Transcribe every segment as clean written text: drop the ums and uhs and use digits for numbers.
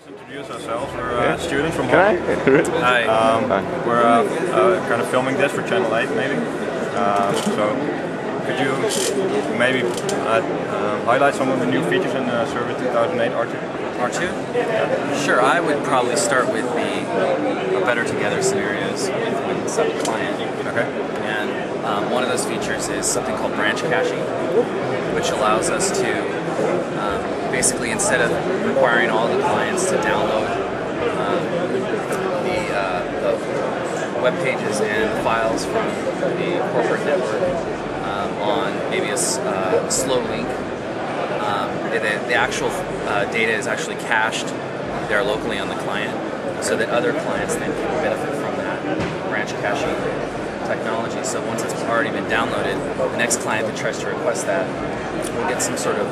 Introduce ourselves. We're students from Can I? Holland. Hi. We're kind of filming this for Channel 8 maybe. So could you maybe highlight some of the new features in Server 2008 R2? R2? Yeah. Sure, I would probably start with the better together scenarios with the sub client. Okay. And one of those features is something called branch caching, which allows us to basically, instead of requiring all the clients to download the web pages and files from the corporate network on maybe a slow link, the actual data is actually cached there locally on the client, so that other clients then can benefit from that branch caching technology. So once it's already been downloaded, the next client that tries to request that will get some sort of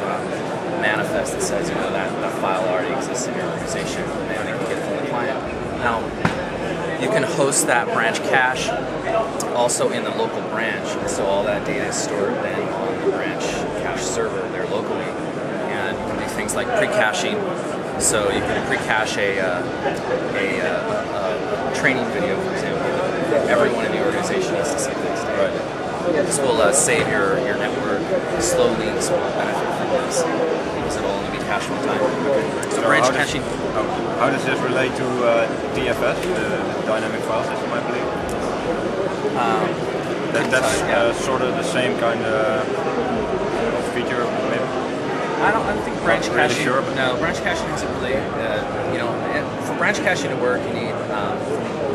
manifest that says, that file already exists in your organization, and they can get it from the client. Now, you can host that branch cache also in the local branch, so all that data is stored then on the branch cache server there locally, and you can do things like pre-caching. So you can pre-cache a training video, for example, that everyone in the organization needs to see this. Right. This will save your network. Slow links will benefit from this because it'll only be cached one time. So branch caching. How does this relate to TFS, the dynamic file system, I believe? That's sort of the same kind of feature, maybe? I don't think branch caching. Really sure, no, branch caching isn't really. For branch caching to work, you need.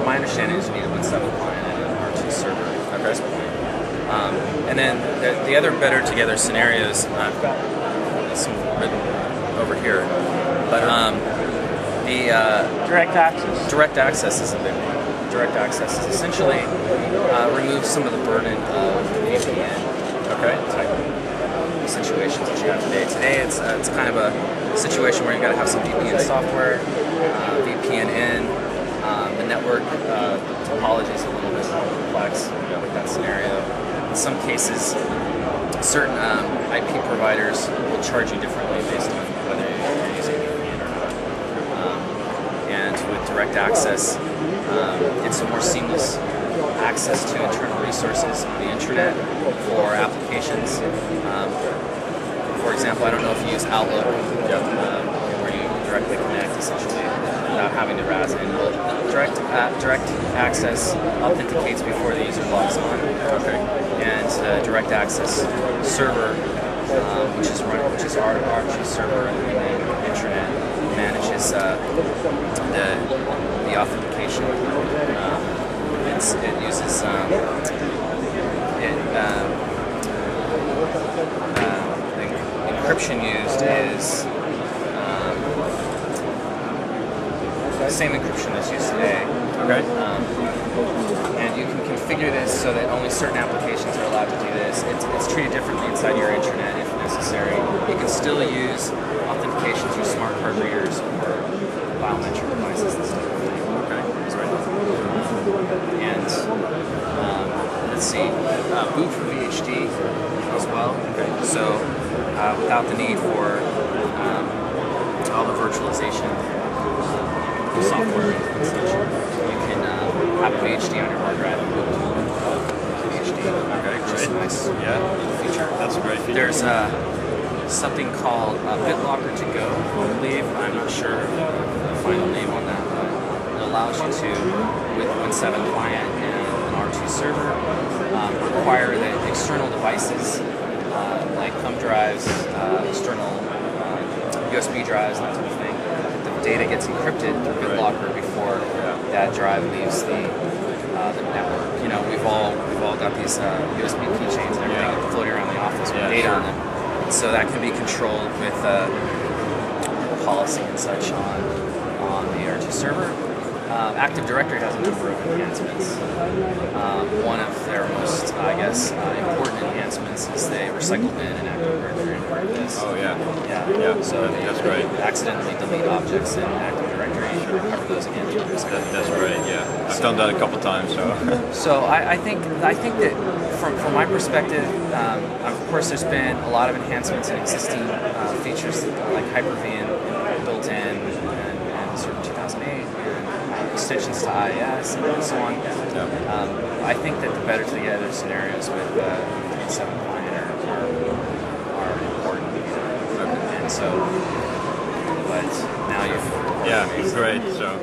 My understanding is you need a Win7 client and an R2 server at this point. And then the other better together scenarios, I've got some written over here, but the direct access. Direct access is a big one. Direct access is essentially removes some of the burden of VPN type situations that you have today. Today it's kind of a situation where you got to have some VPN software, VPN in. The network topology is a little bit more complex with that scenario. In some cases, certain IP providers will charge you differently based on whether you're using VPN or not. And with direct access, it's a more seamless access to internal resources on the intranet for applications. For example, I don't know if you use Outlook, where you directly connect essentially without having to RAS in. Direct access authenticates before the user logs on. Okay. And direct access server, which is our R2 server in the intranet, manages the authentication. It uses the encryption used is the same encryption that's used today. Okay. And you can configure this so that only certain applications are allowed to do this. It's treated differently inside your intranet if necessary. You can still use authentication through smart card readers or biometric devices and stuff. Okay, that's right. And let's see, boot for VHD as well. Okay. So without the need for all the virtualization software and such, you can have VHD on your hard drive and boot to VHD. Okay, Which is a nice feature. That's a great feature. There's something called BitLocker to go, I believe. I'm not sure the final name on that, but it allows you to, with Win7 client and an R2 server, require that external devices like thumb drives, external USB drives, that type of thing, the data gets encrypted through BitLocker before that drive leaves the network. We've all got these USB keychains and everything floating around the office with data on them. So that can be controlled with policy and such on the R2 server. Active Directory has a number of enhancements. One of their most, important enhancements is the recycle bin in Active Directory and part of this. Oh yeah. Yeah. So that's great. Accidentally delete objects in Active Directory, you should recover those again through recycle. That's great. Yeah. I've done that a couple times. So I think that from my perspective, of course, there's been a lot of enhancements in existing features like Hyper-V and built-in and extensions to IIS and so on. Yeah. I think that the better together scenarios with 7 client are important. Okay. And so, but now you've... Yeah, it's great. So.